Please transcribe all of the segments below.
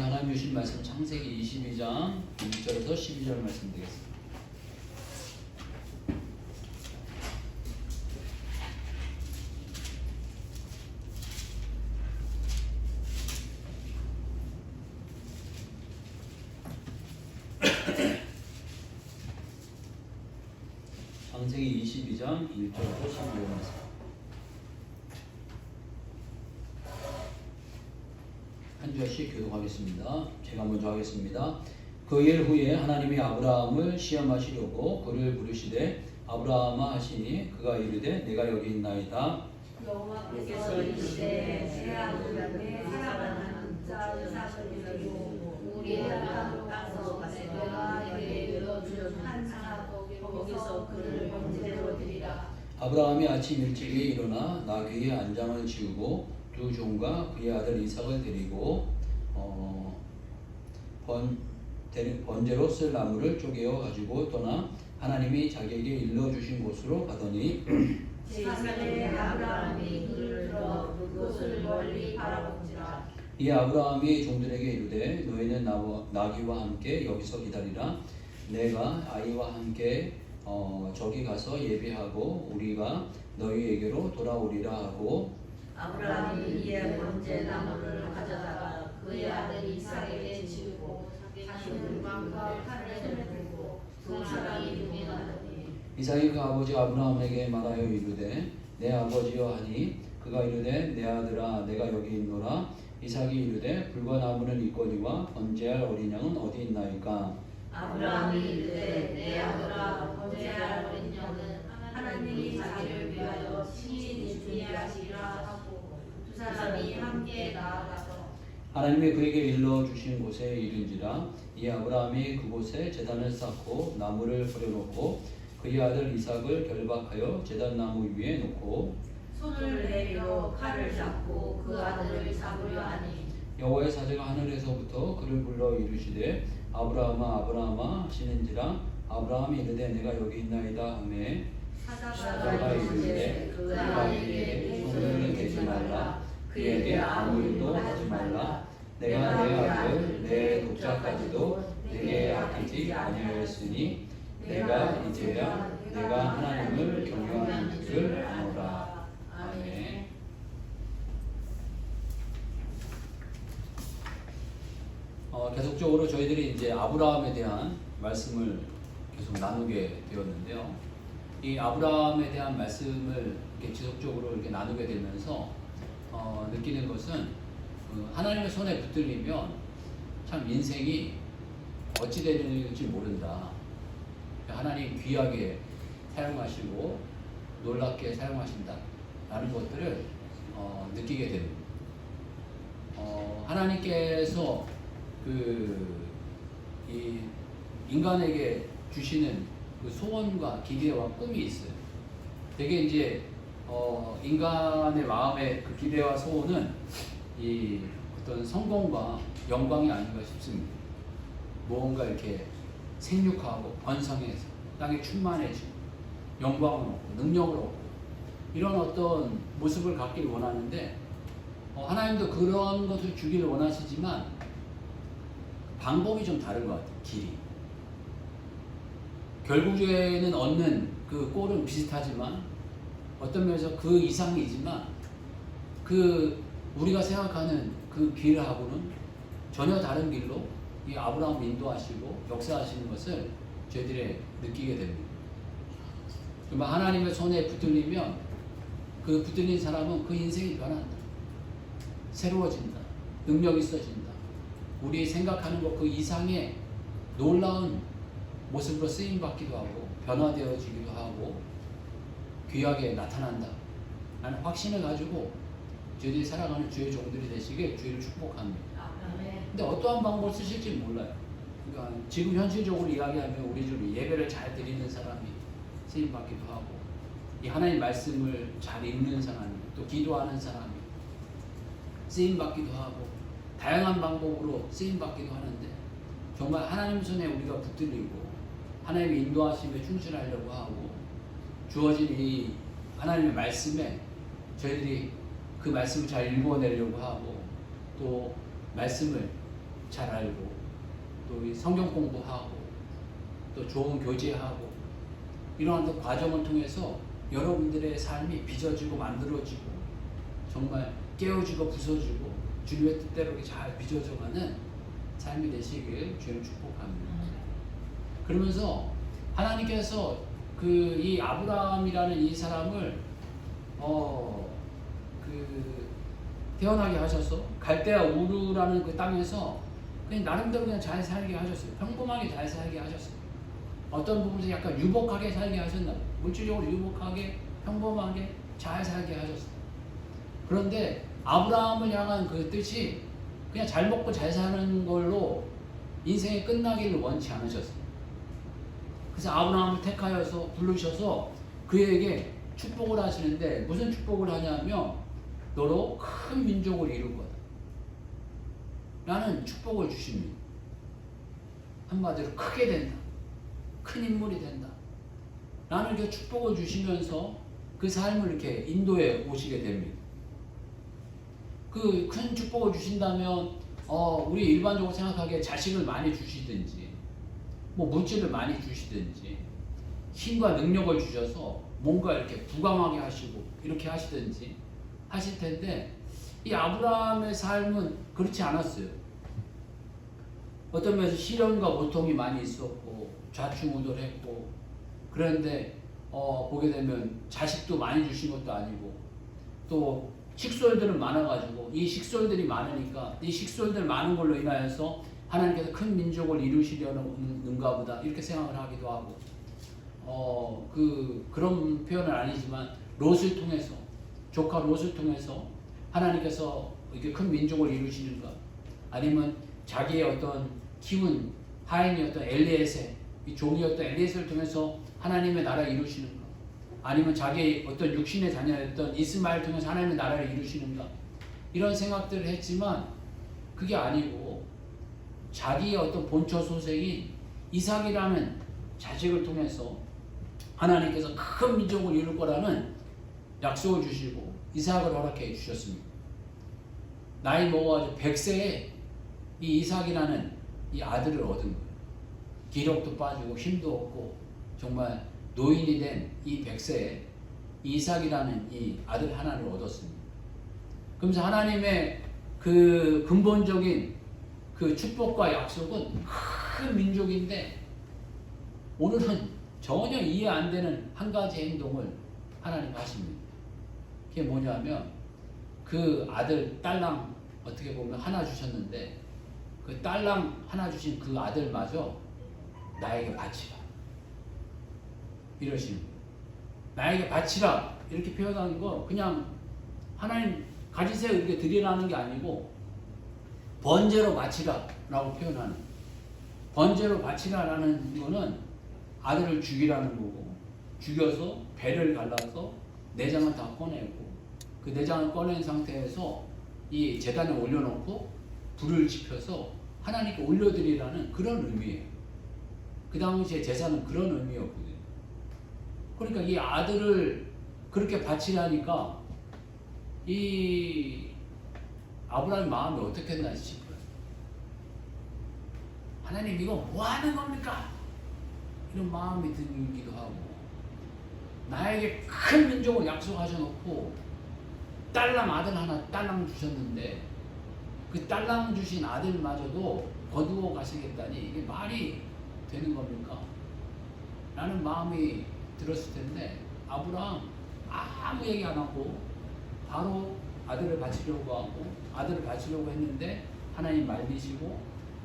오늘 하나님 주신 말씀 창세기 22장 1절에서 12절 말씀 되겠습니다. 창세기 22장 1절에서 12절 말씀. 한 절씩 교독하겠습니다. 제가 먼저 하겠습니다. 그 일 후에 하나님이 아브라함을 시험하시려고 그를 부르시되 아브라함아 하시니 그가 이르되 내가 여기 있나이다. 여호와께서 이르시되 내 아들에게 사랑하는 자 이삭을 드리고 우리의 땅으로 가서 내가 내게 일러준 한 산하 거기서 그를 번제로 드리라. 아브라함이 아침 일찍이 일어나 나귀의 안장을 지우고 두 종과 그의 아들 이삭을 데리고 번제로 쓸 나무를 쪼개어 가지고 떠나 하나님이 자기에게 일러주신 곳으로 가더니 제4년에 아브라함이 눈을 들어 그곳을 멀리 바라본지라. 이 아브라함이 종들에게 이르되 너희는 나귀와 함께 여기서 기다리라. 내가 아이와 함께 저기 가서 예비하고 우리가 너희에게로 돌아오리라 하고 아브라함이 이에 번제 나무를 가져다가 그의 아들 이삭에게 지우고 자기는 왕과 칼을 들고 두 사람이 동행하더니 이삭이 그 아버지 아브라함에게 말하여 이르되 내 아버지여 하니 그가 이르되 내 아들아 내가 여기 있노라. 이삭이 이르되 불과 나무는 있거니와 번제할 어린 양은 어디 있나이까. 아브라함이 이르되 내 아들아 번제할 어린 양은 하나님이 자기를 위하여 친히 준비하시리라 하고 두 사람이 함께 나아가서 하나님이 그에게 일러주신 곳에 이른지라. 이 아브라함이 그곳에 제단을 쌓고 나무를 버려놓고 그의 아들 이삭을 결박하여 제단 나무 위에 놓고 손을 내밀어 칼을 잡고 그 아들을 잡으려 하니 여호와의 사자가 하늘에서부터 그를 불러 이르시되 아브라함아 아브라함아 하시는지라. 아브라함이 이르되 내가 여기 있나이다 하매 사자가 이르되 그 아이에게 손을 대지 말라. 그에게 아무 일도 하지 말라. 내가 내 아들 내 독자까지도 내게 아끼지 아니하였으니 내가 이제야 내가 하나님을 경외하는 줄 아노라. 아멘. 계속적으로 저희들이 이제 아브라함에 대한 말씀을 계속 나누게 되었는데요. 이 아브라함에 대한 말씀을 이렇게 지속적으로 이렇게 나누게 되면서 느끼는 것은 하나님의 손에 붙들리면 참 인생이 어찌 되는지 모른다. 하나님 귀하게 사용하시고 놀랍게 사용하신다 라는 것들을 느끼게 됩니다. 하나님께서 이 인간에게 주시는 그 소원과 기대와 꿈이 있어요. 되게 이제 인간의 마음의 그 기대와 소원은 이 어떤 성공과 영광이 아닌가 싶습니다. 무언가 이렇게 생육하고 번성해서 땅에 충만해지고 영광을 얻고 능력을 얻고 이런 어떤 모습을 갖길 원하는데 하나님도 그런 것을 주기를 원하시지만 방법이 좀 다른 것 같아요. 길이. 결국에는 얻는 그 꼴은 비슷하지만 어떤 면에서 그 이상이지만 우리가 생각하는 그 길하고는 전혀 다른 길로 이 아브라함을 인도하시고 역사하시는 것을 저희들이 느끼게 됩니다. 정말 하나님의 손에 붙들리면 그 붙들린 사람은 그 인생이 변한다. 새로워진다. 능력이 있어진다. 우리 생각하는 것 그 이상의 놀라운 모습으로 쓰임받기도 하고 변화되어지기도 하고 귀하게 나타난다 라는 확신을 가지고 저희들이 살아가는 주의 종들이 되시길 주의를 축복합니다. 근데 어떠한 방법을 쓰실지 몰라요. 그러니까 지금 현실적으로 이야기하면 우리 중 예배를 잘 드리는 사람이 쓰임받기도 하고 이 하나님 말씀을 잘 읽는 사람이 또 기도하는 사람이 쓰임받기도 하고 다양한 방법으로 쓰임받기도 하는데 정말 하나님 손에 우리가 붙들리고 하나님의 인도하심에 충실하려고 하고 주어진 이 하나님의 말씀에 저희들이 그 말씀을 잘 읽어내려고 하고 또 말씀을 잘 알고 또 이 성경 공부하고 또 좋은 교제하고 이러한 그 과정을 통해서 여러분들의 삶이 빚어지고 만들어지고 정말 깨어지고 부서지고 주님의 뜻대로 이렇게 잘 빚어져가는 삶이 되시길 주님 축복합니다. 그러면서 하나님께서 그 이 아브라함이라는 이 사람을 태어나게 하셔서 갈대아 우르라는 그 땅에서 그냥 나름대로 그냥 잘 살게 하셨어요. 평범하게 잘 살게 하셨어요. 어떤 부분에서 약간 유복하게 살게 하셨나 봐요. 물질적으로 유복하게 평범하게 잘 살게 하셨어요. 그런데 아브라함을 향한 그 뜻이 그냥 잘 먹고 잘 사는 걸로 인생이 끝나기를 원치 않으셨어요. 그래서 아브라함을 택하여서 부르셔서 그에게 축복을 하시는데 무슨 축복을 하냐면 너로 큰 민족을 이룰 거다 라는 축복을 주십니다. 한마디로 크게 된다, 큰 인물이 된다 라는 그 축복을 주시면서 그 삶을 이렇게 인도에 오시게 됩니다. 그 큰 축복을 주신다면 우리 일반적으로 생각하기에 자식을 많이 주시든지 뭐 물질을 많이 주시든지 힘과 능력을 주셔서 뭔가 이렇게 부강하게 하시고 이렇게 하시든지 하실 텐데 이 아브라함의 삶은 그렇지 않았어요. 어떤 면에서 시련과 고통이 많이 있었고 좌충우돌했고 그런데 보게 되면 자식도 많이 주신 것도 아니고 또 식솔들은 많아가지고 이 식솔들이 많으니까 이 식솔들 많은 걸로 인하여서 하나님께서 큰 민족을 이루시려는가 보다 이렇게 생각을 하기도 하고 그런 표현은 아니지만 롯을 통해서 조카 롯을 통해서 하나님께서 이렇게 큰 민족을 이루시는가 아니면 자기의 어떤 키운 하인이었던 엘리에셀 이 종이었던 엘리에셀을 통해서 하나님의 나라를 이루시는가 아니면 자기의 어떤 육신의 자녀였던 이스마엘을 통해서 하나님의 나라를 이루시는가 이런 생각들을 했지만 그게 아니고 자기의 어떤 본처 소생인 이삭이라는 자식을 통해서 하나님께서 큰 민족을 이룰 거라는 약속을 주시고 이삭을 허락해 주셨습니다. 나이 먹어가지고 100세에 이 이삭이라는 이 아들을 얻은 거예요. 기력도 빠지고 힘도 없고 정말 노인이 된 이 100세에 이삭이라는 이 아들 하나를 얻었습니다. 그러면서 하나님의 그 근본적인 그 축복과 약속은 큰 민족인데 오늘은 전혀 이해 안 되는 한 가지 행동을 하나님 하십니다. 그게 뭐냐면 그 아들 딸랑 어떻게 보면 하나 주셨는데 그 딸랑 하나 주신 그 아들마저 나에게 바치라 이러시는 거예요. 나에게 바치라 이렇게 표현하는 거 그냥 하나님 가지세요 이렇게 드리라는 게 아니고 번제로 바치라 라고 표현하는 번제로 바치라 라는 거는 아들을 죽이라는 거고 죽여서 배를 갈라서 내장을 다 꺼내고 그 내장을 꺼낸 상태에서 이 제단에 올려놓고 불을 지펴서 하나님께 올려드리라는 그런 의미예요. 그 당시에 제사는 그런 의미였거든요. 그러니까 이 아들을 그렇게 바치라니까 이 아브라함의 마음이 어떻겠나 싶어요. 하나님 이거 뭐 하는 겁니까? 이런 마음이 들기도 하고 나에게 큰 민족을 약속하셔놓고 딸랑 아들 하나 딸랑 주셨는데 그 딸랑 주신 아들마저도 거두어 가시겠다니 이게 말이 되는 겁니까? 라는 마음이 들었을 텐데 아브라함 아무 얘기 안 하고 바로 아들을 바치려고 하고 아들을 바치려고 했는데 하나님 말미시고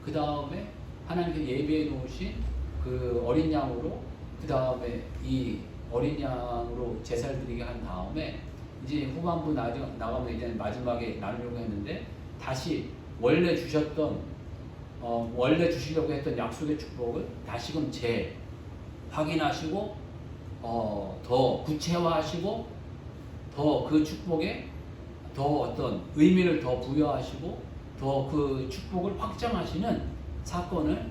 그 다음에 하나님께 예비해 놓으신 그 어린 양으로 그 다음에 이 어린 양으로 제사를 드리게 한 다음에 이제 후반부 나가면 이제 마지막에 나누려고 했는데 다시 원래 주셨던 원래 주시려고 했던 약속의 축복을 다시금 확인하시고 더 구체화하시고 더 그 축복에 더 어떤 의미를 더 부여하시고 더 그 축복을 확장하시는 사건을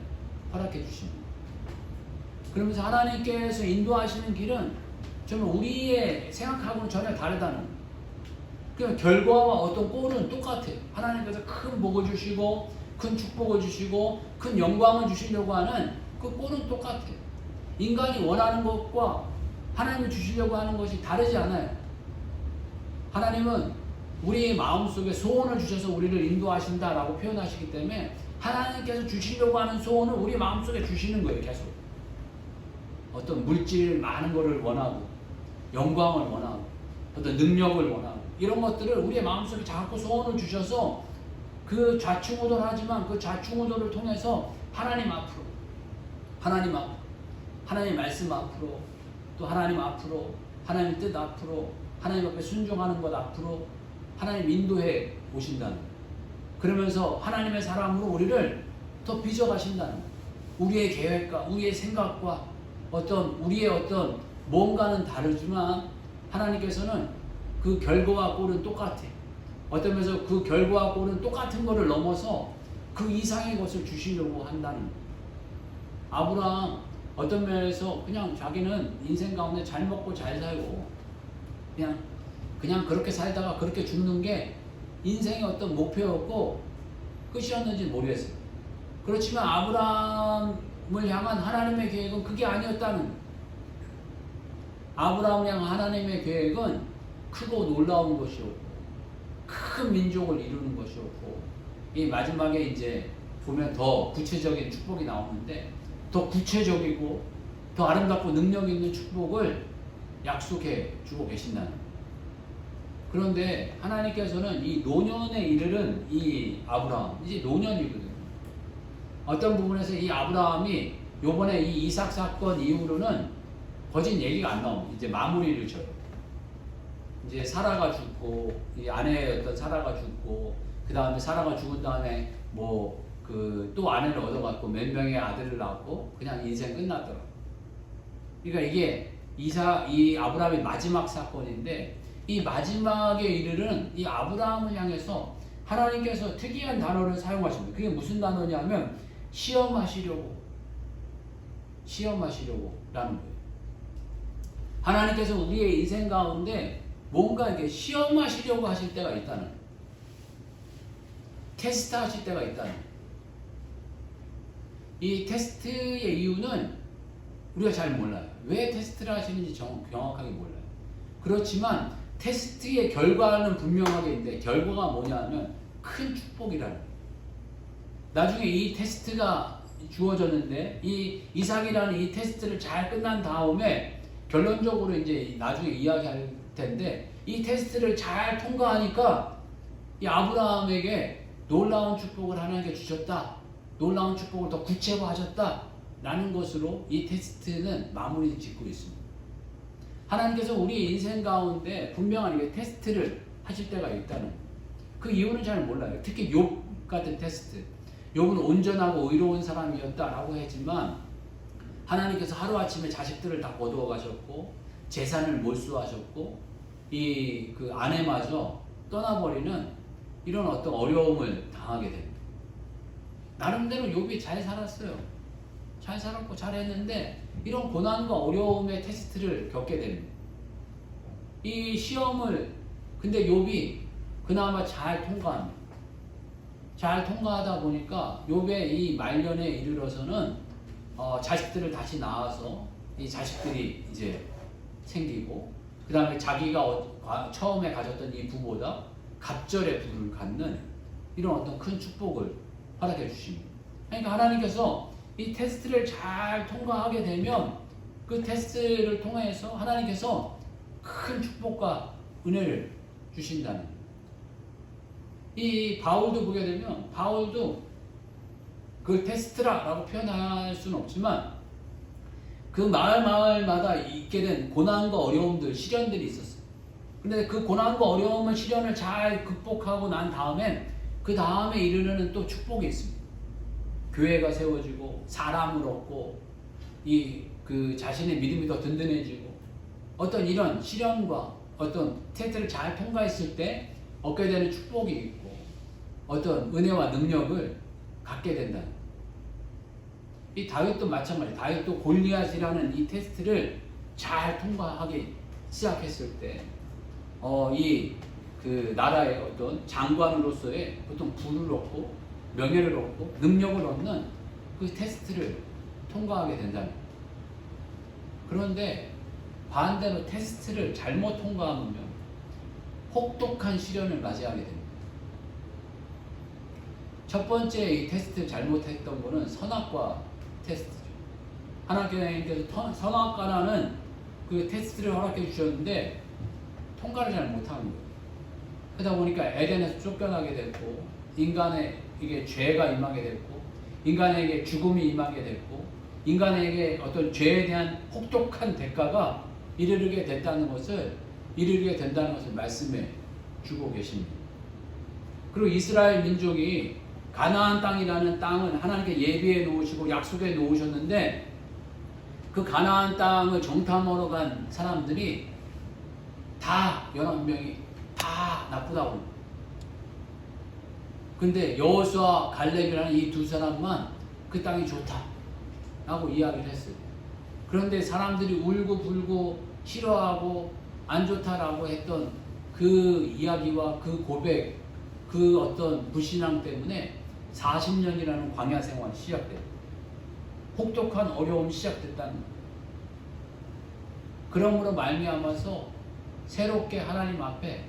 허락해 주십니다. 그러면서 하나님께서 인도하시는 길은 정말 우리의 생각하고는 전혀 다르다는 그 결과와 어떤 꼴은 똑같아요. 하나님께서 큰 복을 주시고 큰 축복을 주시고 큰 영광을 주시려고 하는 그 꼴은 똑같아요. 인간이 원하는 것과 하나님이 주시려고 하는 것이 다르지 않아요. 하나님은 우리 마음속에 소원을 주셔서 우리를 인도하신다라고 표현하시기 때문에 하나님께서 주시려고 하는 소원을 우리 마음속에 주시는 거예요. 계속 어떤 물질 많은 것을 원하고 영광을 원하고 어떤 능력을 원하고 이런 것들을 우리의 마음속에 자꾸 소원을 주셔서 그 좌충우돌하지만 그 좌충우돌을 통해서 하나님 앞으로 하나님 말씀 앞으로 또 하나님 앞으로 하나님 뜻 앞으로 하나님 앞에 순종하는 것 앞으로 하나님 인도해 오신다는 거예요. 그러면서 하나님의 사람으로 우리를 더 빚어가신다는 거예요. 우리의 계획과 우리의 생각과 우리의 어떤 뭔가는 다르지만 하나님께서는 그 결과와 꼴은 똑같아. 어떤 면에서 그 결과와 꼴은 똑같은 것을 넘어서 그 이상의 것을 주시려고 한다는 거예요. 아브라함 어떤 면에서 그냥 자기는 인생 가운데 잘 먹고 잘 살고 그냥 그렇게 살다가 그렇게 죽는 게 인생의 어떤 목표였고 끝이었는지 모르겠어요. 그렇지만 아브라함을 향한 하나님의 계획은 그게 아니었다는 거예요. 아브라함을 향한 하나님의 계획은 크고 놀라운 것이었고 큰 민족을 이루는 것이었고 이 마지막에 이제 보면 더 구체적인 축복이 나오는데 더 구체적이고 더 아름답고 능력 있는 축복을 약속해 주고 계신다는 거예요. 그런데 하나님께서는 이 노년에 이르는 이 아브라함, 이제 노년이거든요. 어떤 부분에서 이 아브라함이 요번에 이 이삭 사건 이후로는 거진 얘기가 안 나옵니다. 이제 마무리를 져요. 이제 사라가 죽고, 이 아내였던 사라가 죽고, 그 다음에 사라가 죽은 다음에 또 아내를 얻어갖고 몇 명의 아들을 낳고 그냥 인생 끝났더라고요. 그러니까 이게 이 아브라함의 마지막 사건인데 이 마지막에 이르는 이 아브라함을 향해서 하나님께서 특이한 단어를 사용하십니다. 그게 무슨 단어냐면 시험하시려고 라는 거예요. 하나님께서 우리의 인생 가운데 뭔가 이렇게 시험하시려고 하실 때가 있다는 거예요. 테스트 하실 때가 있다는 거예요. 이 테스트의 이유는 우리가 잘 몰라요. 왜 테스트를 하시는지 정확하게 몰라요. 그렇지만 테스트의 결과는 분명하게 있는데 결과가 뭐냐면 큰 축복이라는 거예요. 나중에 이 테스트가 주어졌는데 이 이삭이라는 이 테스트를 잘 끝난 다음에 결론적으로 이제 나중에 이야기할 텐데 이 테스트를 잘 통과하니까 이 아브라함에게 놀라운 축복을 하나님께 주셨다. 놀라운 축복을 더 구체화하셨다. 라는 것으로 이 테스트는 마무리 짓고 있습니다. 하나님께서 우리 인생 가운데 분명하게 테스트를 하실 때가 있다는 거예요. 그 이유는 잘 몰라요. 특히 욥 같은 테스트. 욥은 온전하고 의로운 사람이었다라고 했지만 하나님께서 하루아침에 자식들을 다 거두어 가셨고 재산을 몰수하셨고 그 아내마저 떠나버리는 이런 어떤 어려움을 당하게 됩니다. 나름대로 욥이 잘 살았어요. 잘 살았고 잘했는데 이런 고난과 어려움의 테스트를 겪게 됩니다. 이 시험을 근데 욥이 그나마 잘 통과합니다. 잘 통과하다 보니까 욥의 이 말년에 이르러서는 자식들을 다시 낳아서 이 자식들이 이제 생기고 그 다음에 자기가 처음에 가졌던 이 부보다 갑절의 부를 갖는 이런 어떤 큰 축복을 허락해 주십니다. 그러니까 하나님께서 이 테스트를 잘 통과하게 되면 그 테스트를 통해서 하나님께서 큰 축복과 은혜를 주신다는 거예요. 이 바울도 보게 되면 바울도 그 테스트라고 표현할 수는 없지만 그 마을마다 있게 된 고난과 어려움들, 시련들이 있었어요. 근데 그 고난과 어려움을 시련을 잘 극복하고 난 다음엔 그 다음에 이르는 또 축복이 있습니다. 교회가 세워지고 사람을 얻고 그 자신의 믿음이 더 든든해지고 어떤 이런 시련과 어떤 테스트를 잘 통과했을 때 얻게 되는 축복이 있고 어떤 은혜와 능력을 갖게 된다는 거예요. 이 다윗도 마찬가지예요. 다윗도 골리앗이라는 이 테스트를 잘 통과하기 시작했을 때 그 나라의 어떤 장관으로서의 보통 부를 얻고 명예를 얻고 능력을 얻는 그 테스트를 통과하게 된다는 거예요. 그런데 반대로 테스트를 잘못 통과하면 혹독한 시련을 맞이하게 됩니다. 첫 번째 이 테스트 잘못했던 거는 선악과 테스트죠. 하나님께서 선악과라는 그 테스트를 허락해 주셨는데 통과를 잘 못하는 거예요. 그러다 보니까 에덴에서 쫓겨나게 됐고, 인간의 이게 죄가 임하게 됐고, 인간에게 죽음이 임하게 됐고, 인간에게 어떤 죄에 대한 혹독한 대가가 이르게 된다는 것을 말씀해 주고 계십니다. 그리고 이스라엘 민족이 가나안 땅이라는 땅을 하나님께 예비해 놓으시고 약속해 놓으셨는데, 그 가나안 땅을 정탐하러 간 사람들이 다 11명이 다 나쁘다고. 근데 여호수아 갈렙이라는 이 두 사람만 그 땅이 좋다라고 이야기를 했어요. 그런데 사람들이 울고 불고 싫어하고 안 좋다라고 했던 그 이야기와 그 고백, 그 어떤 불신앙 때문에 40년이라는 광야 생활이 시작됐고 혹독한 어려움이 시작됐다는 거예요. 그러므로 말미암아서 새롭게 하나님 앞에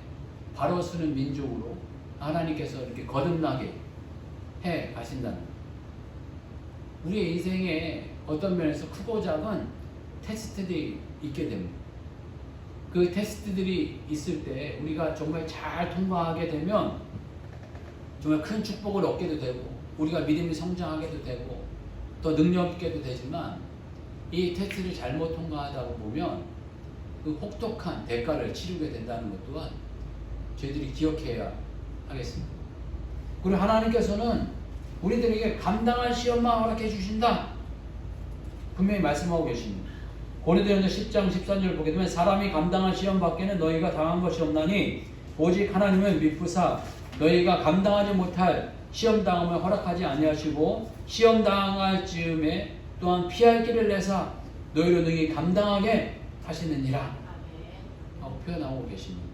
바로 서는 민족으로 하나님께서 이렇게 거듭나게 해 가신다는 거예요. 우리의 인생에 어떤 면에서 크고 작은 테스트들이 있게 됩니다. 그 테스트들이 있을 때 우리가 정말 잘 통과하게 되면 정말 큰 축복을 얻게도 되고, 우리가 믿음이 성장하게도 되고, 더 능력 있게도 되지만, 이 테스트를 잘못 통과하다 보면 그 혹독한 대가를 치르게 된다는 것 또한 저희들이 기억해야 하겠습니다. 그리고 하나님께서는 우리들에게 감당할 시험만 허락해 주신다, 분명히 말씀하고 계십니다. 고린도전서 10장 13절 보게 되면, 사람이 감당할 시험 밖에는 너희가 당한 것이 없나니 오직 하나님은 미쁘사 너희가 감당하지 못할 시험 당함을 허락하지 아니하시고 시험 당할 즈음에 또한 피할 길을 내사 너희로 능히 감당하게 하시느니라 하고 표현하고 계십니다.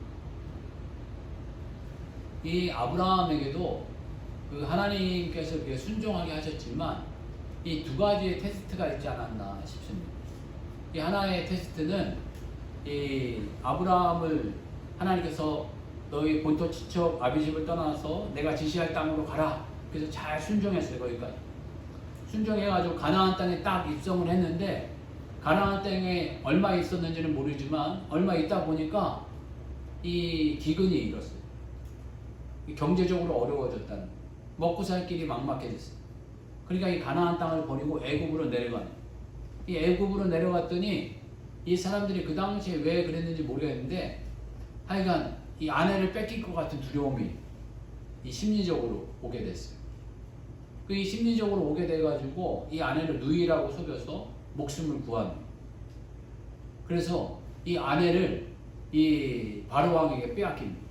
이 아브라함에게도 그 하나님께서 순종하게 하셨지만 이 두 가지의 테스트가 있지 않았나 싶습니다. 이 하나의 테스트는 이 아브라함을 하나님께서 너희 본토 지척 아비집을 떠나서 내가 지시할 땅으로 가라. 그래서 잘 순종했어요. 거기까지 순종해가지고 가나안 땅에 딱 입성을 했는데, 가나안 땅에 얼마 있었는지는 모르지만 얼마 있다 보니까 이 기근이 일었어요. 경제적으로 어려워졌다는 거예요. 먹고 살 길이 막막해졌어요. 그러니까 이 가나안 땅을 버리고 애굽으로 내려가요. 이 애굽으로 내려갔더니 이 사람들이 그 당시에 왜 그랬는지 모르겠는데, 하여간 이 아내를 뺏길 것 같은 두려움이 이 심리적으로 오게 됐어요. 그 이 심리적으로 오게 돼가지고 이 아내를 누이라고 속여서 목숨을 구합니다. 그래서 이 아내를 이 바로 왕에게 빼앗깁니다.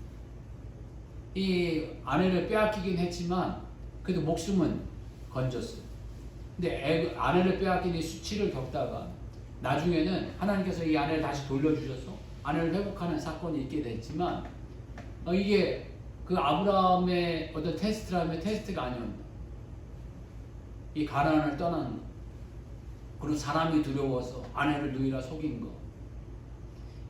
이 아내를 빼앗기긴 했지만 그래도 목숨은 건졌어요. 근데 아내를 빼앗긴 이 수치를 겪다가 나중에는 하나님께서 이 아내를 다시 돌려주셔서 아내를 회복하는 사건이 있게 됐지만, 이게 그 아브라함의 어떤 테스트라면 테스트가 아니었나. 이 가나안을 떠난 거, 그리고 사람이 두려워서 아내를 누이라 속인 거,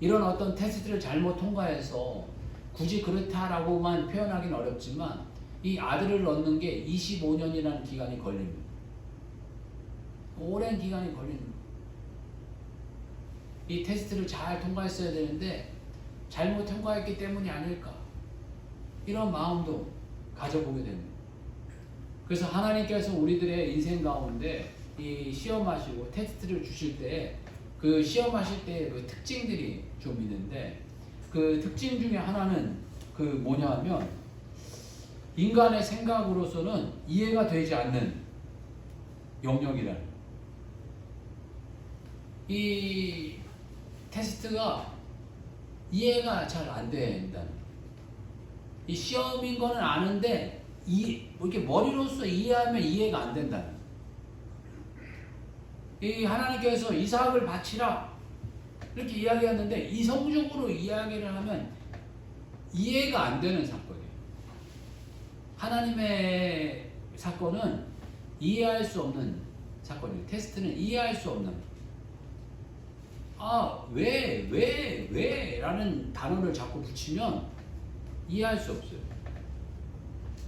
이런 어떤 테스트를 잘못 통과해서 굳이 그렇다라고만 표현하기는 어렵지만 이 아들을 얻는 게 25년이라는 기간이 걸립니다. 오랜 기간이 걸립니다. 이 테스트를 잘 통과했어야 되는데 잘못 통과했기 때문이 아닐까, 이런 마음도 가져보게 됩니다. 그래서 하나님께서 우리들의 인생 가운데 이 시험하시고 테스트를 주실 때 그 시험하실 때 그 특징들이 좀 있는데, 그 특징 중에 하나는 그 뭐냐 하면, 인간의 생각으로서는 이해가 되지 않는 영역이라는, 이 테스트가 이해가 잘 안 된다는, 이 시험인 거는 아는데 이렇게 머리로서 이해하면 이해가 안 된다는, 이 하나님께서 이삭을 바치라 이렇게 이야기하는데 이성적으로 이야기를 하면 이해가 안 되는 사건이에요. 하나님의 사건은 이해할 수 없는 사건이에요. 테스트는 이해할 수 없는. 왜 라는 단어를 자꾸 붙이면 이해할 수 없어요.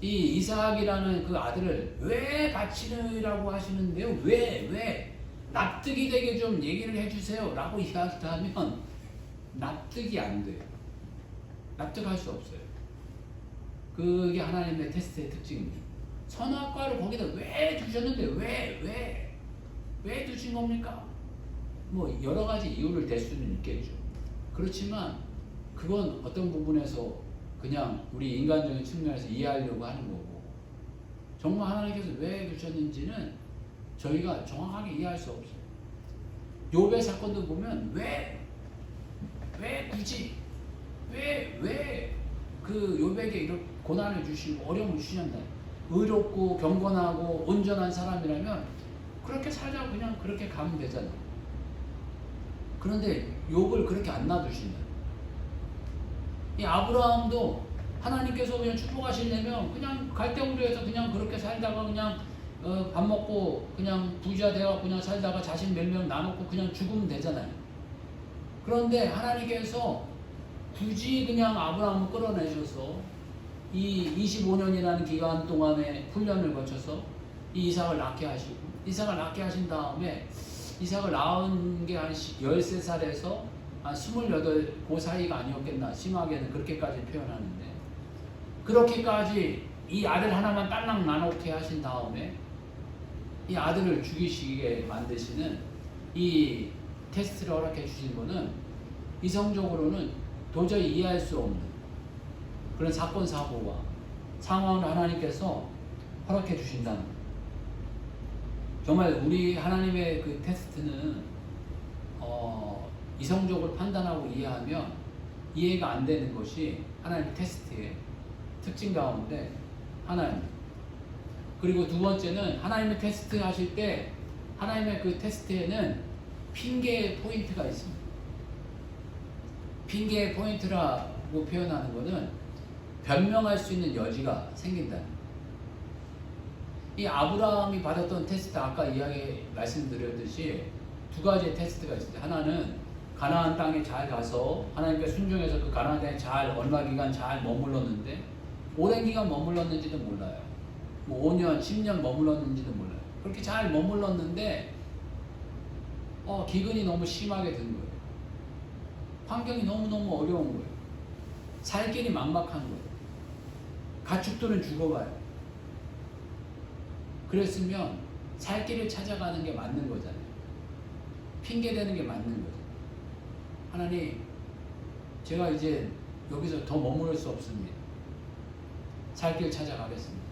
이 이삭이라는 그 아들을 왜 바치느라고 하시는데요? 왜? 납득이 되게 좀 얘기를 해주세요. 라고 이야기하면 납득이 안 돼요. 납득할 수 없어요. 그게 하나님의 테스트의 특징입니다. 선악과를 거기다 왜 두셨는데 왜 두신 겁니까? 뭐 여러 가지 이유를 댈 수는 있겠죠. 그렇지만 그건 어떤 부분에서 그냥 우리 인간적인 측면에서 이해하려고 하는 거고, 정말 하나님께서 왜 두셨는지는 저희가 정확하게 이해할 수 없어요. 욥의 사건도 보면 왜 굳이 왜 그 욥에게 이런 고난을 주시고 어려움을 주시는다. 의롭고 경건하고 온전한 사람이라면 그렇게 살자고 그냥 그렇게 가면 되잖아. 그런데 욥을 그렇게 안 놔두신다. 이 아브라함도 하나님께서 그냥 축복하시려면 그냥 갈대우르에서 그냥 그렇게 살다가 그냥 밥 먹고 그냥 부자 되어 그냥 살다가 자식 몇 명 나놓고 그냥 죽으면 되잖아요. 그런데 하나님께서 굳이 그냥 아브라함을 끌어내셔서 이 25년이라는 기간 동안의 훈련을 거쳐서 이 이삭을 낳게 하시고, 이삭을 낳게 하신 다음에 이삭을 낳은 게 한 13살에서 한 28, 그 사이가 아니었겠나, 심하게는 그렇게까지 표현하는데, 그렇게까지 이 아들 하나만 딸랑 나놓게 하신 다음에 이 아들을 죽이시게 만드시는 이 테스트를 허락해 주신 거는 이성적으로는 도저히 이해할 수 없는 그런 사건, 사고와 상황을 하나님께서 허락해 주신다는 거예요. 정말 우리 하나님의 그 테스트는 이성적으로 판단하고 이해하면 이해가 안 되는 것이 하나님의 테스트의 특징 가운데 하나입니다. 그리고 두 번째는 하나님의 테스트 하실 때 하나님의 그 테스트에는 핑계의 포인트가 있습니다. 핑계의 포인트라고 표현하는 것은 변명할 수 있는 여지가 생긴다는 거예요. 이 아브라함이 받았던 테스트, 아까 말씀드렸듯이 두 가지의 테스트가 있어요. 하나는 가나안 땅에 잘 가서 하나님께 순종해서 그 가나안 땅에 잘 얼마 기간 잘 머물렀는데, 오랜 기간 머물렀는지도 몰라요. 뭐 5년, 10년 머물렀는지도 몰라요. 그렇게 잘 머물렀는데 기근이 너무 심하게 든 거예요. 환경이 너무너무 어려운 거예요. 살 길이 막막한 거예요. 가축들은 죽어가요. 그랬으면 살 길을 찾아가는 게 맞는 거잖아요. 핑계대는 게 맞는 거죠. 하나님, 제가 이제 여기서 더 머무를 수 없습니다. 살 길 찾아가겠습니다.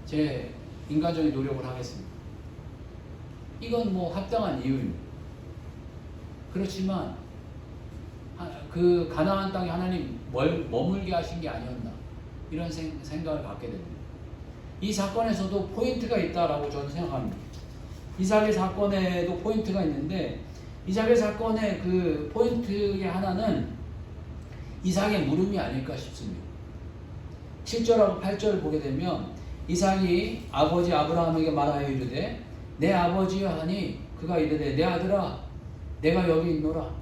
제 인간적인 노력을 하겠습니다. 이건 뭐 합당한 이유입니다. 그렇지만 그 가나안 땅에 하나님 머물게 하신 게 아니었나, 이런 생각을 갖게 됩니다. 이 사건에서도 포인트가 있다라고 저는 생각합니다. 이삭의 사건에도 포인트가 있는데, 이삭의 사건의 그 포인트의 하나는 이삭의 물음이 아닐까 싶습니다. 7절하고 8절을 보게 되면 이삭이 아버지 아브라함에게 말하여 이르되 내 아버지여 하니 그가 이르되 내 아들아 내가 여기 있노라.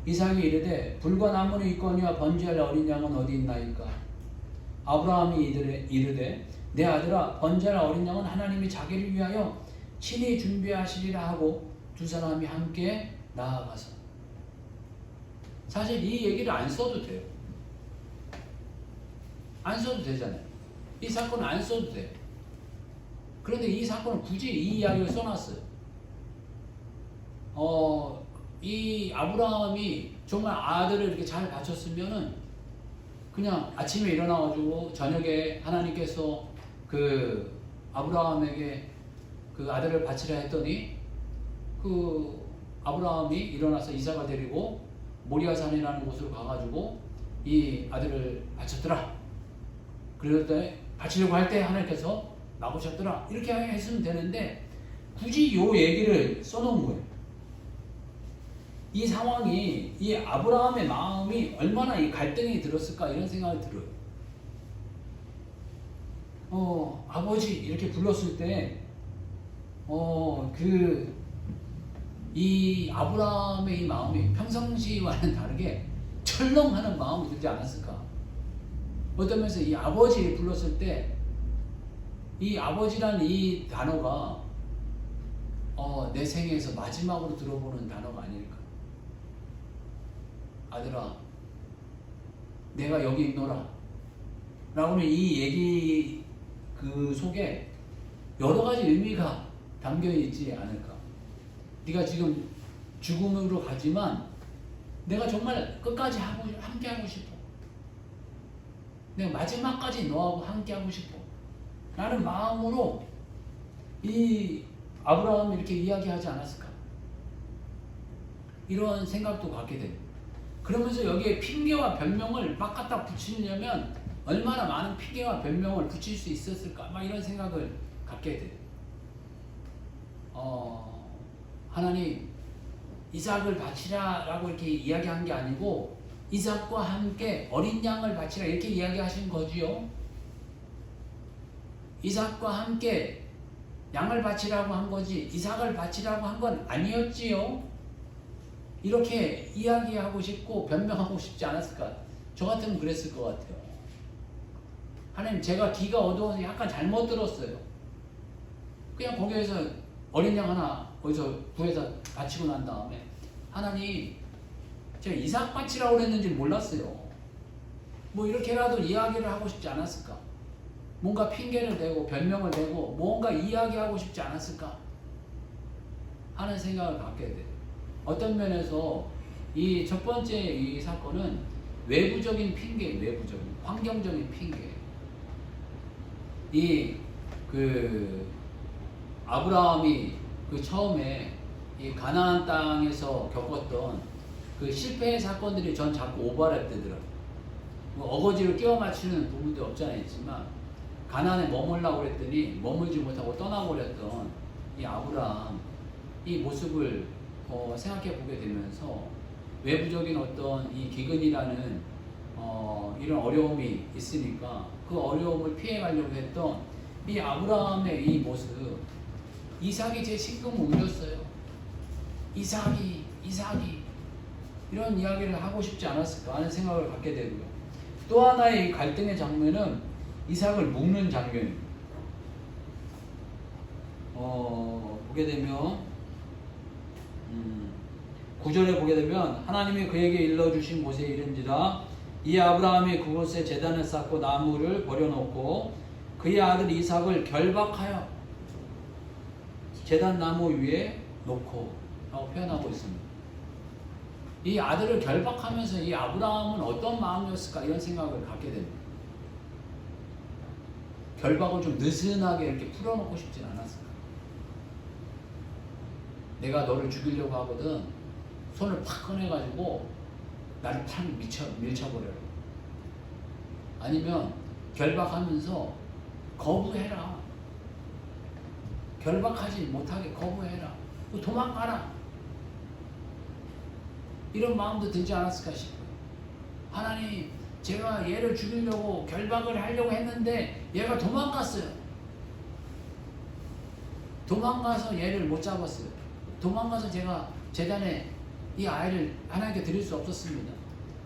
이삭이 이르되 불과 나무는 있거니와 번제할 어린 양은 어디 있나이까. 아브라함이 이르되 내 아들아 번제할 어린 양은 하나님이 자기를 위하여 친히 준비하시리라 하고 두 사람이 함께 나아가서. 사실 이 얘기를 안 써도 돼요. 안 써도 되잖아요. 이 사건은 안 써도 돼요. 그런데 이 사건을 굳이 이 이야기를 써놨어요. 이 아브라함이 정말 아들을 이렇게 잘 바쳤으면은 그냥 아침에 일어나가지고 저녁에 하나님께서 그 아브라함에게 그 아들을 바치라 했더니 그 아브라함이 일어나서 이삭을 데리고 모리아산이라는 곳으로 가가지고 이 아들을 바쳤더라. 그럴 때 바치려고 할 때 하나님께서 나오셨더라. 이렇게 했으면 되는데 굳이 이 얘기를 써놓은 거예요. 이 상황이, 이 아브라함의 마음이 얼마나 이 갈등이 들었을까, 이런 생각이 들어요. 아버지 이렇게 불렀을 때 이 아브라함의 이 마음이 평상시와는 다르게 철렁하는 마음이 들지 않았을까? 어떤 면에서 이 아버지 불렀을 때 이 아버지란 이 단어가 내 생애에서 마지막으로 들어보는 단어가 아닐까? 아들아, 내가 여기 있노라 라고는 이 얘기 그 속에 여러 가지 의미가 담겨 있지 않을까? 네가 지금 죽음으로 가지만 내가 정말 끝까지 함께 하고 싶어. 내가 마지막까지 너하고 함께 하고 싶어. 라는 마음으로 이 아브라함이 이렇게 이야기하지 않았을까? 이런 생각도 갖게 됩니다. 그러면서 여기에 핑계와 변명을 막 갖다 붙이려면 얼마나 많은 핑계와 변명을 붙일 수 있었을까? 막 이런 생각을 갖게 돼요. 하나님, 이삭을 바치라 라고 이렇게 이야기한 게 아니고 이삭과 함께 어린 양을 바치라 이렇게 이야기하신 거지요. 이삭과 함께 양을 바치라고 한 거지 이삭을 바치라고 한 건 아니었지요. 이렇게 이야기하고 싶고 변명하고 싶지 않았을까? 저 같으면 그랬을 것 같아요. 하나님, 제가 귀가 어두워서 약간 잘못 들었어요. 그냥 거기에서 어린 양 하나 어디서 구해서 바치고 난 다음에 하나님, 제가 이삭 바치라고 그랬는지 몰랐어요. 뭐 이렇게라도 이야기를 하고 싶지 않았을까? 뭔가 핑계를 대고 변명을 대고 뭔가 이야기하고 싶지 않았을까? 하는 생각을 갖게 돼요. 어떤 면에서 이 첫 번째 이 사건은 외부적인 핑계, 외부적인 환경적인 핑계. 아브라함이 처음에 이 가나안 땅에서 겪었던 그 실패의 사건들이 전 자꾸 오버랩되더라고요. 뭐 어거지로 끼워 맞추는 부분도 없지 않아 있지만 가나안에 머물라고 그랬더니 머물지 못하고 떠나버렸던 이 아브라함 이 모습을 생각해 보게 되면서 외부적인 어떤 이 기근이라는 이런 어려움이 있으니까 그 어려움을 피해 가려고 했던 이 아브라함의 이 모습, 이삭이 제 심금을 울렸어요. 이삭이 이런 이야기를 하고 싶지 않았을까 하는 생각을 갖게 되고요. 또 하나의 갈등의 장면은 이삭을 묶는 장면입니다. 보게 되면 9절에 보게 되면 하나님이 그에게 일러주신 곳에 이른지라 이 아브라함이 그곳에 제단을 쌓고 나무를 버려놓고 그의 아들 이삭을 결박하여 제단 나무 위에 놓고 라고 표현하고 있습니다. 이 아들을 결박하면서 이 아브라함은 어떤 마음이었을까 이런 생각을 갖게 됩니다. 결박을 좀 느슨하게 이렇게 풀어놓고 싶진 않았을까. 내가 너를 죽이려고 하거든 손을 팍 꺼내가지고 나를 팍 밀쳐버려라. 아니면 결박하면서 거부해라. 결박하지 못하게 거부해라. 도망가라. 이런 마음도 들지 않았을까 싶어요. 하나님, 제가 얘를 죽이려고 결박을 하려고 했는데 얘가 도망갔어요. 도망가서 얘를 못 잡았어요. 도망가서 제가 제단에 이 아이를 하나님께 드릴 수 없었습니다.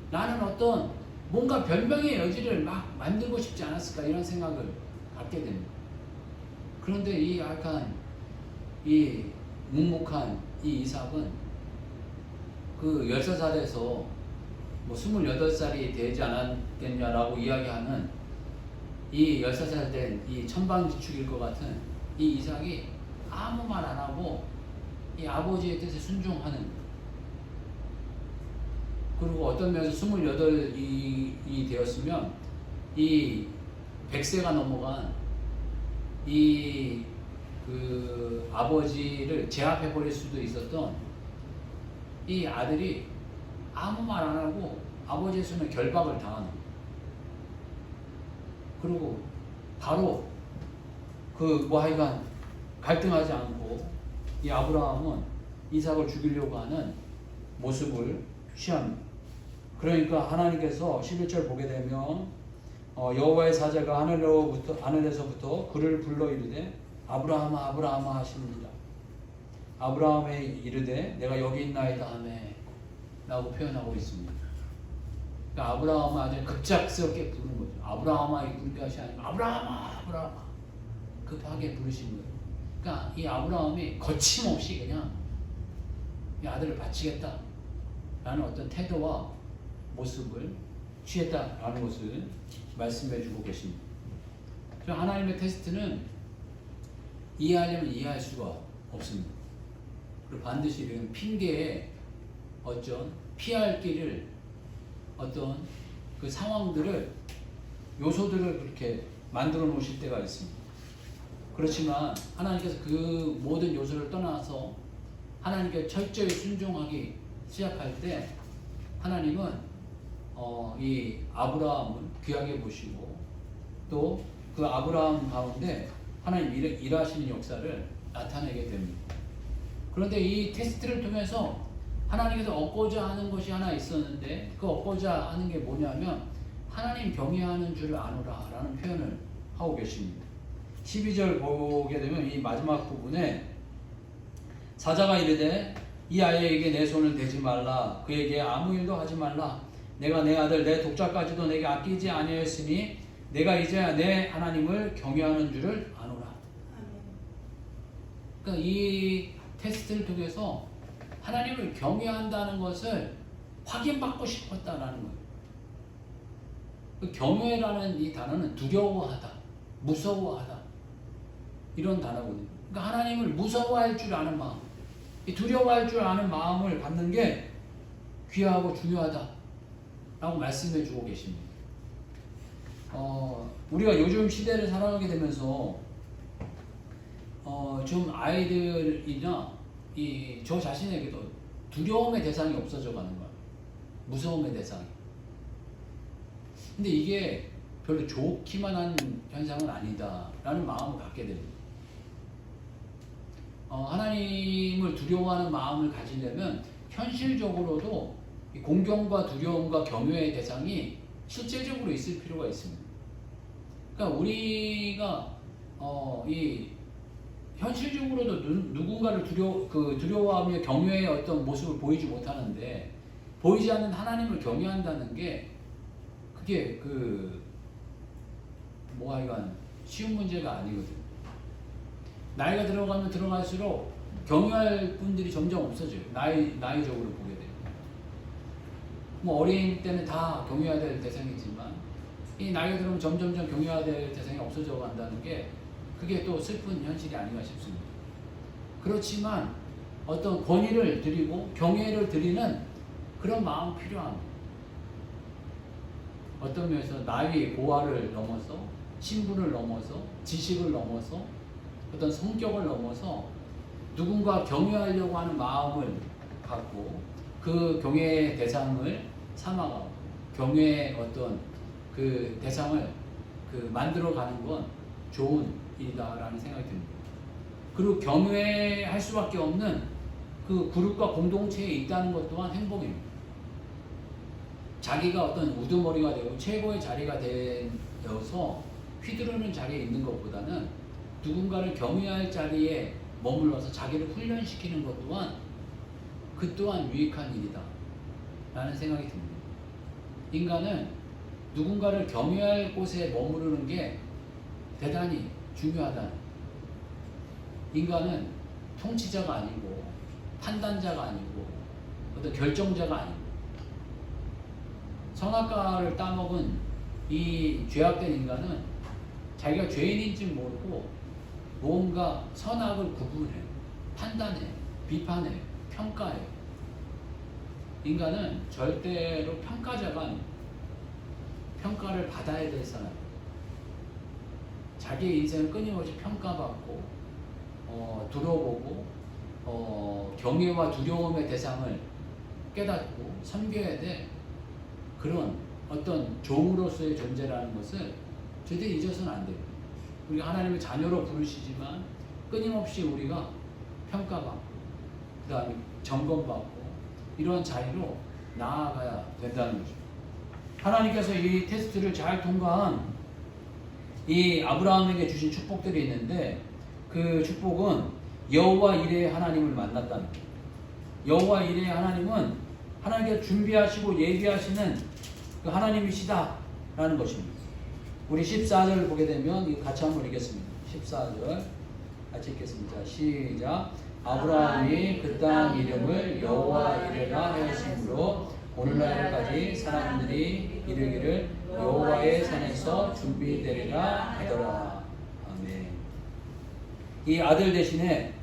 나는 어떤 뭔가 변명의 여지를 막 만들고 싶지 않았을까 이런 생각을 갖게 됩니다. 그런데 이 약간 이 묵묵한 이 이삭은 그 13살에서 뭐 28살이 되지 않았겠냐라고 이야기하는 이 13살 된 이 천방지축일 것 같은 이 이삭이 아무 말 안 하고 이 아버지의 뜻에 순종하는, 그리고 어떤 면에서 28이 되었으면 이 100세가 넘어간 이 그 아버지를 제압해 버릴 수도 있었던 이 아들이 아무 말 안 하고 아버지의 손에 결박을 당하는, 그리고 바로 하여간 갈등하지 않고 이 아브라함은 이삭을 죽이려고 하는 모습을 취합니다. 그러니까 하나님께서 11절 보게 되면 여호와의 사자가 하늘에서부터 그를 불러 이르되 아브라함아 아브라함아 하십니다. 아브라함에 이르되 내가 여기 있나이다 하매 라고 표현하고 있습니다. 그러니까 아브라함은 아주 급작스럽게 부른 거죠. 아브라함아 이 부른 것이 아니고 아브라함아 아브라함아 급하게 부르신 거예요. 그러니까 이 아브라함이 거침없이 그냥 이 아들을 바치겠다 라는 어떤 태도와 모습을 취했다라는 것을 말씀해 주고 계십니다. 하나님의 테스트는 이해하려면 이해할 수가 없습니다. 그리고 반드시 이런 핑계에 어떤 피할 길을 어떤 그 상황들을 요소들을 그렇게 만들어 놓으실 때가 있습니다. 그렇지만 하나님께서 그 모든 요소를 떠나서 하나님께 철저히 순종하기 시작할 때 하나님은 이 아브라함을 귀하게 보시고 또 그 아브라함 가운데 하나님 일하시는 역사를 나타내게 됩니다. 그런데 이 테스트를 통해서 하나님께서 얻고자 하는 것이 하나 있었는데 그 얻고자 하는 게 뭐냐면 하나님 경외하는 줄을 아노라 라는 표현을 하고 계십니다. 12절 보게 되면 이 마지막 부분에 사자가 이르되 이 아이에게 내 손을 대지 말라 그에게 아무 일도 하지 말라 내가 내 아들 내 독자까지도 내게 아끼지 아니하였으니 내가 이제 내 하나님을 경외하는 줄을 아노라. 그러니까 이 테스트를 통해서 하나님을 경외한다는 것을 확인받고 싶었다라는 거예요. 그 경외라는 이 단어는 두려워하다, 무서워하다 이런 단어거든요. 그러니까 하나님을 무서워할 줄 아는 마음, 이 두려워할 줄 아는 마음을 갖는 게 귀하고 중요하다라고 말씀해주고 계십니다. 우리가 요즘 시대를 살아가게 되면서 좀 아이들이나 저 자신에게도 두려움의 대상이 없어져 가는 거야. 무서움의 대상이. 근데 이게 별로 좋기만 한 현상은 아니다라는 마음을 갖게 됩니다. 하나님을 두려워하는 마음을 가지려면 현실적으로도 공경과 두려움과 경외의 대상이 실제적으로 있을 필요가 있습니다. 그러니까 우리가 현실적으로도 누군가를 두려워하며 경외의 어떤 모습을 보이지 못하는데 보이지 않는 하나님을 경외한다는 게 그게 하여간 쉬운 문제가 아니거든요. 나이가 들어가면 들어갈수록 경외할 분들이 점점 없어져요. 나이적으로 보게 돼요. 어린 때는 다 경외해야 될 대상이지만 이 나이가 들어오면 점점점 경외해야 될 대상이 없어져 간다는 게 그게 또 슬픈 현실이 아닌가 싶습니다. 그렇지만 어떤 권위를 드리고 경외를 드리는 그런 마음 필요합니다. 어떤 면에서 나의 고하를 넘어서 신분을 넘어서 지식을 넘어서 어떤 성격을 넘어서 누군가 경외하려고 하는 마음을 갖고 그 경외의 대상을 삼아가고 경외의 어떤 그 대상을 만들어가는 건 좋은 일이다라는 생각이 듭니다. 그리고 경외할 수밖에 없는 그 그룹과 공동체에 있다는 것 또한 행복입니다. 자기가 어떤 우두머리가 되고 최고의 자리가 되어서 휘두르는 자리에 있는 것보다는 누군가를 경외할 자리에 머물러서 자기를 훈련시키는 것 또한 그 또한 유익한 일이다 라는 생각이 듭니다. 인간은 누군가를 경외할 곳에 머무르는 게 대단히 중요하다. 인간은 통치자가 아니고 판단자가 아니고 어떤 결정자가 아니고 선악과를 따먹은 이 죄악된 인간은 자기가 죄인인지 모르고 뭔가 선악을 구분해, 판단해, 비판해, 평가해. 인간은 절대로 평가자가 아니고 평가를 받아야 될 사람. 자기의 인생을 끊임없이 평가받고 들어보고 경외와 두려움의 대상을 깨닫고 섬겨야 돼. 그런 어떤 종으로서의 존재라는 것을 절대 잊어서는 안 돼요. 우리가 하나님의 자녀로 부르시지만 끊임없이 우리가 평가받고 그 다음에 점검받고 이런 자리로 나아가야 된다는 거죠. 하나님께서 이 테스트를 잘 통과한 이 아브라함에게 주신 축복들이 있는데 그 축복은 여호와 이레의 하나님을 만났다는 거예요. 여호와 이레의 하나님은 하나님께서 준비하시고 예비하시는 그 하나님이시다 라는 것입니다. 우리 14절 보게 되면 이거 같이 한번 읽겠습니다. 14절 같이 읽겠습니다. 시작. 아브라함이 그 땅 이름을 여호와 이레라 하였으므로 오늘날까지 사람들이 이르기를 여호와의 산에서 준비되리라 하더라. 아멘. 이 아들 대신에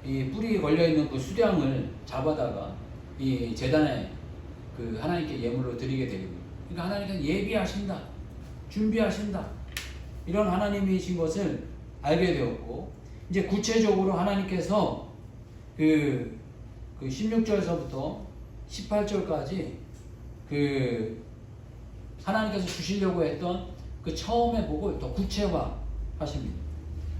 이 뿌리 걸려 있는 그 수량을 잡아다가 이 제단에 그 하나님께 예물로 드리게 되거든요. 그러니까 하나님께서 예비하신다, 준비하신다 이런 하나님이신 것을 알게 되었고 이제 구체적으로 하나님께서 그 16절서부터 18절까지 그 하나님께서 주시려고 했던 그 처음의 복을 더 구체화하십니다.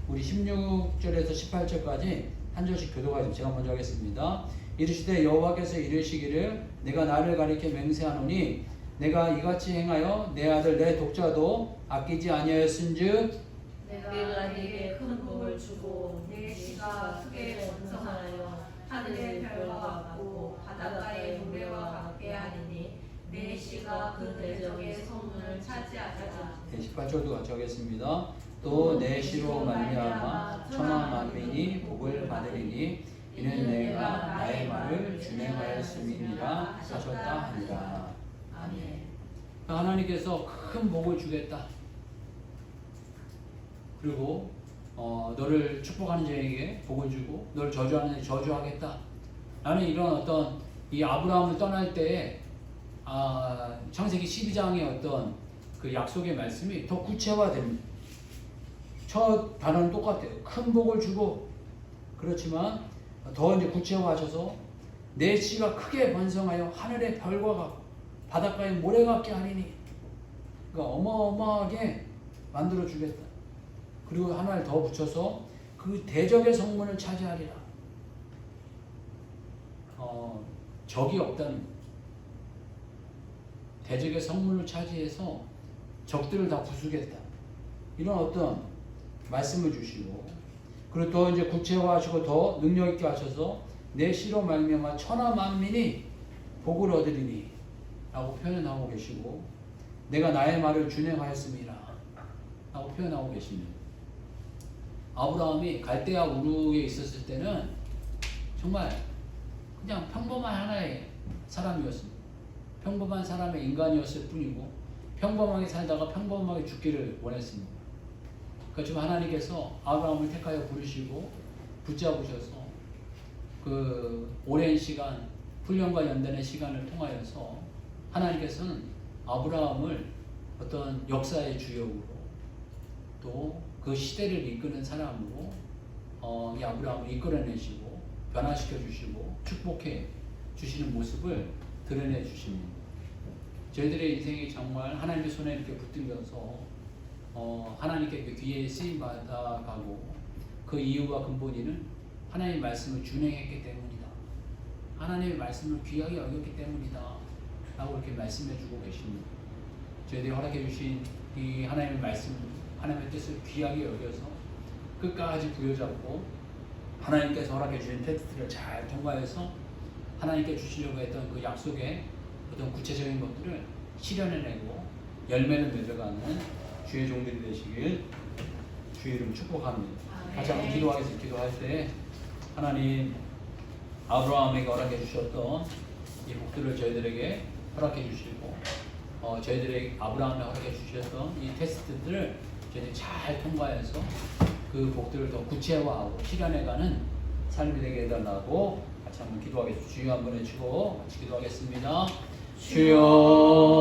우리 16절에서 18절까지 한 절씩 교도가 제가 먼저 하겠습니다. 이르시되 여호와께서 이르시기를 내가 나를 가리켜 맹세하노니 내가 이같이 행하여 내 아들 내 독자도 아끼지 아니하였은즉 내가 네게 큰 복을 주고 내 씨가 크게 번성하여 하늘의 별과 같고 바닷가의 모래와 같게 하리니 내 씨가 그 대적의 성문을 차지하리라. 18절도 같이 하겠습니다. 또 내 씨로 말미암아 천하 만민이 복을 받으리니 이는 내가 나의 말을 준행하였음이니라 하셨다 하니라. 아멘. 하나님께서 큰 복을 주겠다. 그리고 너를 축복하는 자에게 복을 주고 너를 저주하는 자에게 저주하겠다. 나는 이런 어떤 이 아브라함을 떠날 때에 창세기 12장의 어떤 그 약속의 말씀이 더 구체화됩니다. 첫 단어는 똑같아요. 큰 복을 주고 그렇지만 더 이제 구체화하셔서 내 씨가 크게 번성하여 하늘의 별과 같고 바닷가의 모래 같게 하리니 그러니까 어마어마하게 만들어 주겠다. 그리고 하나를 더 붙여서 그 대적의 성문을 차지하리라. 적이 없다는 거예요. 대적의 성문을 차지해서 적들을 다 부수겠다. 이런 어떤 말씀을 주시고 그리고 더 이제 구체화하시고 더 능력 있게 하셔서 내 씨로 말미암아 천하 만민이 복을 얻으리니 라고 표현하고 계시고 내가 나의 말을 준행하였음이라 라고 표현하고 계십니다. 아브라함이 갈대아 우르에 있었을 때는 정말 그냥 평범한 하나의 사람이었습니다. 평범한 사람의 인간이었을 뿐이고 평범하게 살다가 평범하게 죽기를 원했습니다. 그렇지만 하나님께서 아브라함을 택하여 부르시고 붙잡으셔서 그 오랜 시간 훈련과 연단의 시간을 통하여서 하나님께서는 아브라함을 어떤 역사의 주역으로 또 그 시대를 이끄는 사람으로 이 아브라함을 이끌어내시고 변화시켜 주시고 축복해 주시는 모습을 드러내 주십니다. 저희들의 인생이 정말 하나님의 손에 이렇게 붙들려서 하나님께 그 귀에 쓰임 받아가고 그 이유와 근본이는 하나님의 말씀을 준행했기 때문이다. 하나님의 말씀을 귀하게 여겼기 때문이다. 라고 이렇게 말씀해 주고 계십니다. 저희들이 허락해 주신 이 하나님의 말씀, 하나님의 뜻을 귀하게 여겨서 끝까지 부여잡고 하나님께서 허락해 주신 테스트를 잘 통과해서 하나님께 주시려고 했던 그 약속의 어떤 구체적인 것들을 실현해내고 열매를 맺어가는 주의 종들이 되시길 주의 이름 축복합니다. 같이 한번 기도하겠습니다. 기도할 때 하나님 아브라함에게 허락해 주셨던 이 복들을 저희들에게 허락해 주시고 저희들에게 아브라함에 허락해 주셨던 이 테스트들을 저희들이 잘 통과해서 그 복들을 더 구체화하고 실현해가는 삶이 되게 해달라고 같이 한번 기도하겠습니다. 주여 한번 해주고 같이 기도하겠습니다. 주여